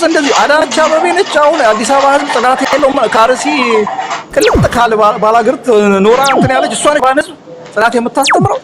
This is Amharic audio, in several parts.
እንደዚህ አዳነች አቤቤ ነች አሁን አዲስ አበባ ህዝብ ጥላት የለውም ካርሲ ቅልጥ ካለ ባላገርት ኖራ እንትን ያለች እሷ ነች ባነስ ጥላት የምታስተምረው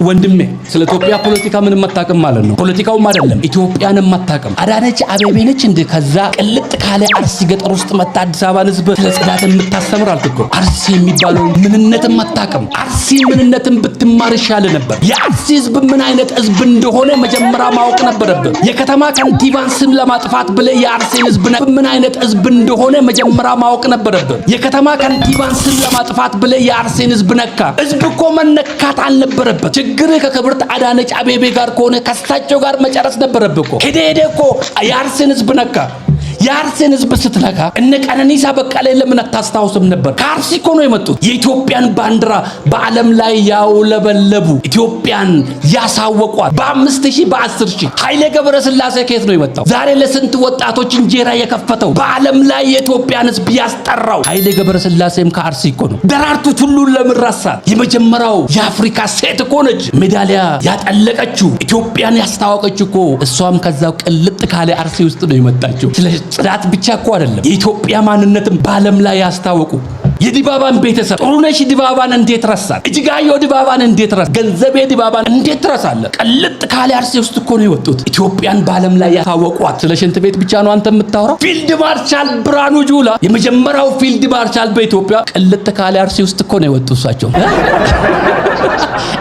ወንድሜ ስለ ኢትዮጵያ ፖለቲካ ምንም መጣቀም ማለት ነው ፖለቲካውም አይደለም ኢትዮጵያንም መጣቀም አዳነች አቤቤ ነች እንደ ከዛ ቅልጥ ካለ አርሲ ገጠር ውስጥ መጣ አዲስ አበባን ህዝብ ስለ ጽዳት የምታስተምር አልኩ አርሲ የሚባለው ምንነትን መጣቀም አርሲ ምንነትን ብትማር ይሻል ነበር የአርሲ ህዝብ ምን አይነት ህዝብ እንደሆነ መጀመሪያ ማወቅ ነበረበት የከተማ ከንቲባን ስም ለማጥፋት ብለ የአርሲ ህዝብ ምን አይነት ህዝብ እንደሆነ መጀመሪያ ማወቅ ነበረበት የከተማ ከንቲባን ስም ለማጥፋት ብለ የአርሲ ህዝብ ነካ ህዝብ እኮ መነካት አልነበረበት ችግር ከክብርት አዳነች አቤቤ ጋር ከሆነ ከሳቸው ጋር መጨረስ ነበረብህ እኮ ሄደ እኮ የአርሲን ህዝብ ነካ የአርሲን ህዝብ ስትነካ እነ ቀነኒሳ በቀለ ለምን አታስታውስም ነበር ከአርሲ እኮ ነው የመጡት የኢትዮጵያን ባንዲራ በዓለም ላይ ያውለበለቡ ኢትዮጵያን ያሳወቋት በ5000 በ10000 ኃይሌ ገብረስላሴ ከየት ነው የመጣው ዛሬ ለስንት ወጣቶች እንጀራ የከፈተው በዓለም ላይ የኢትዮጵያን ህዝብ ያስጠራው ኃይሌ ገብረስላሴም ከአርሲ እኮ ነው ደራርቱ ቱሉን ለምን ረሳት የመጀመሪያው የአፍሪካ ሴት እኮ ነች ሜዳሊያ ያጠለቀችው ኢትዮጵያን ያስታወቀችው እኮ እሷም ከዛው ቅልጥ ካለ አርሲ ውስጥ ነው የመጣችው ጽዳት ብቻ እኮ አይደለም የኢትዮጵያ ማንነትን በዓለም ላይ ያስታወቁ የዲባባን ቤተሰብ ጥሩነሽ ዲባባን እንዴት ረሳል እጅጋዮ ዲባባን እንዴት ረሳ ገንዘቤ ዲባባን እንዴት ረሳለ ቅልጥ ካለ አርሲ ውስጥ እኮ ነው የወጡት ኢትዮጵያን በዓለም ላይ ያስታወቋት ስለ ሽንት ቤት ብቻ ነው አንተ የምታወራው ፊልድ ማርሻል ብርሃኑ ጁላ የመጀመሪያው ፊልድ ማርሻል በኢትዮጵያ ቅልጥ ካለ አርሲ ውስጥ እኮ ነው የወጡሳቸው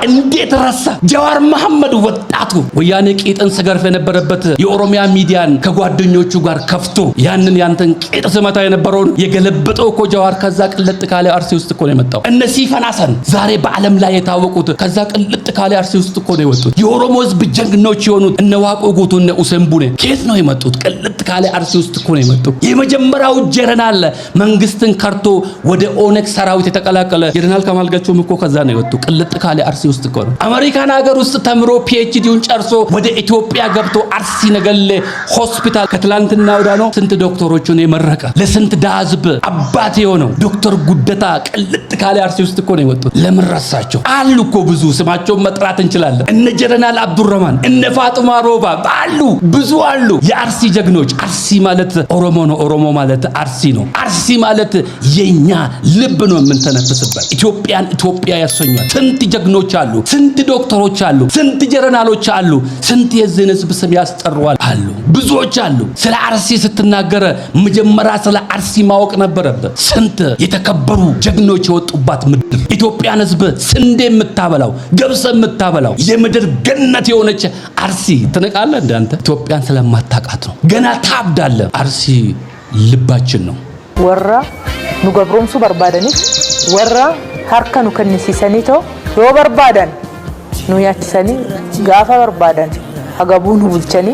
እንዴት ረሳ ጀዋር መሐመድ ወጣቱ ወያኔ ቂጥን ሰገርፍ የነበረበት የኦሮሚያ ሚዲያን ከጓደኞቹ ጋር ከፍቶ ያንን ያንተን ቂጥ ስመታ የነበረውን የገለበጠው እኮ ጀዋር ከዛ ቅልጥ ካለ አርሲ ውስጥ እኮ ነው የመጣው እነ ሲፈናሰን ዛሬ በዓለም ላይ የታወቁት ከዛ ቅልጥ ካለ አርሲ ውስጥ እኮ ነው የወጡት የኦሮሞ ህዝብ ጀግኖች የሆኑት እነ ዋቆ ጉቱ እነ ኡሴን ቡኔ ከየት ነው የመጡት ቅልጥ ካለ አርሲ ውስጥ እኮ ነው የመጡት የመጀመሪያው ጀነራል መንግስትን ከርቶ ወደ ኦነግ ሰራዊት የተቀላቀለ ጀነራል ከማል ገልቾም እኮ ከዛ ነው የወጡት ቅልጥ ካለ አርሲ ውስጥ እኮ ነው አሜሪካን ሀገር ውስጥ ተምሮ ፒኤችዲውን ጨርሶ ወደ ኢትዮጵያ ገብቶ አርሲ ነገሌ ሆስፒታል ከትላንትና ወዳ ነው ስንት ዶክተሮችን የመረቀ ለስንት ዳዝብ አባቴ የሆነው ዶክተር ጉደታ ቅልጥ ካለ አርሲ ውስጥ እኮ ነው የወጡት ለምን ረሳቸው አሉ እኮ ብዙ ስማቸውን መጥራት እንችላለን እነ ጀነራል አብዱረማን እነ ፋጡማ ሮባ አሉ ብዙ አሉ የአርሲ ጀግኖች አርሲ ማለት ኦሮሞ ነው ኦሮሞ ማለት አርሲ ነው አርሲ ማለት የኛ ልብ ነው የምንተነፍስበት ኢትዮጵያን ኢትዮጵያ ያሰኛል ስንት ጀግኖች አሉ ስንት ዶክተሮች አሉ ስንት ጀነራሎች አሉ ስንት የዝን ህዝብ ስም ያስጠሩዋል አሉ ብዙዎች አሉ ስለ አርሲ ስትናገረ መጀመሪያ ስለ አርሲ ማወቅ ነበረበት ስንት የተከበሩ ጀግኖች የወጡባት ምድር ኢትዮጵያን ህዝብ ስንዴ የምታበላው ገብስ የምታበላው የምድር ገነት የሆነች አርሲ ትነቃለ እንዳንተ ኢትዮጵያን ስለማታቃት ነው ገና ታብዳለ አርሲ ልባችን ነው ወራ ኑገብሮምሱ በርባደኒ ወራ harkanu kannisisanito yo barbadan nu yachisani gafa barbadan agabunu bulchani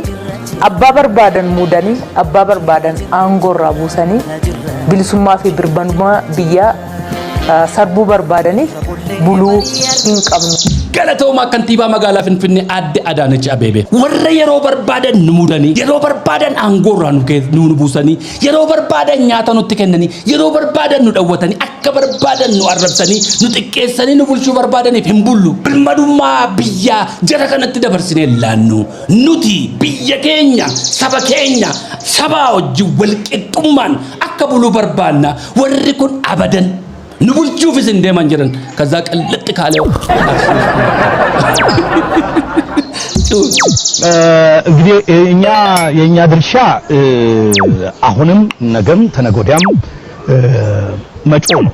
abba barbadan mudani abba barbadan angorra busani bilisumma fi birbanuma biya sarbu barbadani bulu inqabnu ገለተውማ ከንቲባ መጋላ ፍንፍኔ አድ አዳነች አቤቤ ወረ የሮ በርባደን ንሙደኒ የሮ በርባደን አንጎራኑ ከኑ ቡሰኒ የሮ በርባደን ኛተኑ ተከነኒ የሮ በርባደን ኑ ደወተኒ አከ በርባደን ኑ አረብሰኒ ኑ ጥቄሰኒ ኑ ቡልሹ በርባደን ፍንቡሉ ብልመዱማ ብያ ጀረከነት ደበርስኔ ላኑ ኑቲ ብየከኛ ሰበከኛ ሰባውጅ ወልቅጡማን አከ ቡሉ በርባና ወርኩን አበደን ንቡልቹ ፍዝ እንደማንጀረን ከዛ ቅልጥ ካለው እንግዲህ የኛ ድርሻ አሁንም ነገም ተነጎዳም መጮህ ነው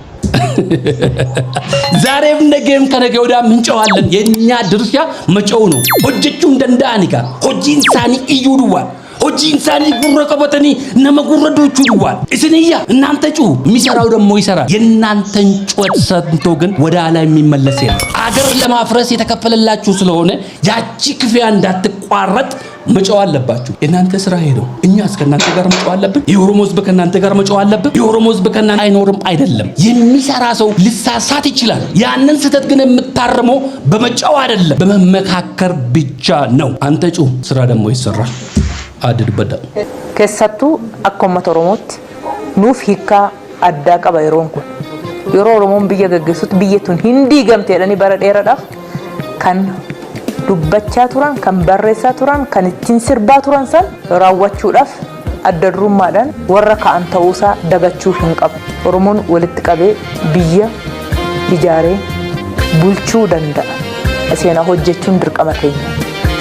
ዛሬም ነገም ከነገወዳም እንጨዋለን የኛ ድርሻ መጮህ ነው ሆጅቹ እንደንዳኒጋ ሆጂንሳኒ ኢዩዱዋል ሆጂንሳኒ ጉረቀበተኒ ነመጉረዶቹ ይዋል እስንያ እናንተ ጩ የሚሰራው ደግሞ ይሰራል የናንተን ጩት ሰንቶ ግን ወደ አላ የሚመለስ የለም አገር ለማፍረስ የተከፈለላችሁ ስለሆነ ያቺ ክፍያ እንዳትቋረጥ መጫው አለባችሁ እናንተ ስራ ሄዶ እኛስ ከናንተ ጋር መጫው አለብን የኦሮሞ ህዝብ ከናንተ ጋር መጫው አለብን የኦሮሞ ህዝብ ከናንተ አይኖርም አይደለም የሚሰራ ሰው ሊሳሳት ይችላል ያንን ስተት ግን የምታርመው በመጫው አይደለም በመመካከር ብቻ ነው አንተ ጩ ስራ ደግሞ ይሰራል አድር በዳ ከሰቱ አኮመት ኦሮሞት ኑፍ ሂካ አዳ ቀባ ይሮንኩ የሮ ኦሮሞን በየገገሱት በየቱን ሂንዲ ገምቴ ለኒ በረደረዳፍ ካን ዱበቻ ቱራን ካን በረሳ ቱራን ካን ቲንስርባ ቱራን ሰን ራዋቹ ዳፍ addarrummaadhaan warra ka'an ta'uusaa dagachuu hin qabu. Oromoon walitti qabee biyya ijaaree bulchuu danda'a. Seenaa hojjechuun dirqama keenya.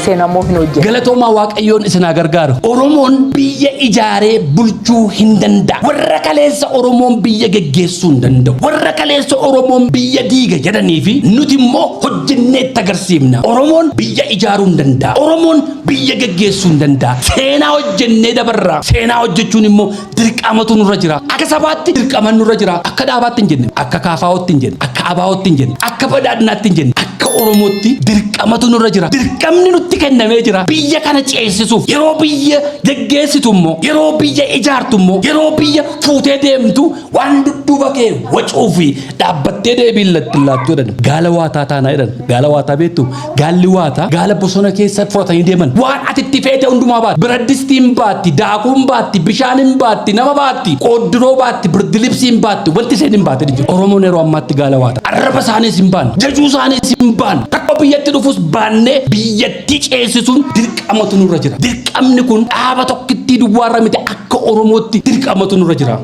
Seenaa moo hin hojjetu. Galatoomaa Waaqayyoon isin gargaaru. Oromoon biyya ijaaree bulchuu hin danda'a. Warra kaleessa Oromoon biyya geggeessuu hin danda'u. Warra kaleessa Oromoon biyya diiga jedhanii fi nuti immoo hojjennee agarsiifna. Oromoon biyya ijaaruu hin danda'a. Oromoon biyya geggeessuu hin danda'a. Seenaa hojjennee dabarra. Seenaa hojjechuun immoo dirqamatu nurra jira. Akka sabaatti dirqama nurra jira. Akka dhaabaatti hin jenne, akka kaafaa'ootti hin jenne, akka abaa'ootti hin jenne, akka badhaadhinaatti hin jenne, akka Oromootti dirqamatu nurra jira. Dirqamni nutti kennamee jira. Biyya kana ceesisuuf yeroo biyya geggeessitu immoo, yeroo biyya ijaartu immoo, yeroo biyya fuutee deemtu waan dudduuba kee wacuu fi dhaabbattee deebiin laattu jedhan. Gaala waataa taanaa jedhan. Gaala waataa beektu. Gaalli waataa gaala bosona keessa fudhatanii deeman. Waan ati itti feete hundumaa baatti. Biraddistiin baatti, daakuun baatti, bishaanin baatti, nama baatti, qooddiroo baatti, birdilibsiin baatti, wanti isheen hin baate jechuudha. Oromoon yeroo ammaatti gaala waataa. Arraba isaaniis hin baanne, jajuu isaaniis hin baanne. Takka biyyatti dhufus baannee biyyatti ceesisuun dirqamatu nurra jira. Dirqamni kun dhaaba tokkittii duwwaarra miti akka Oromootti dirqamatu nurra jira.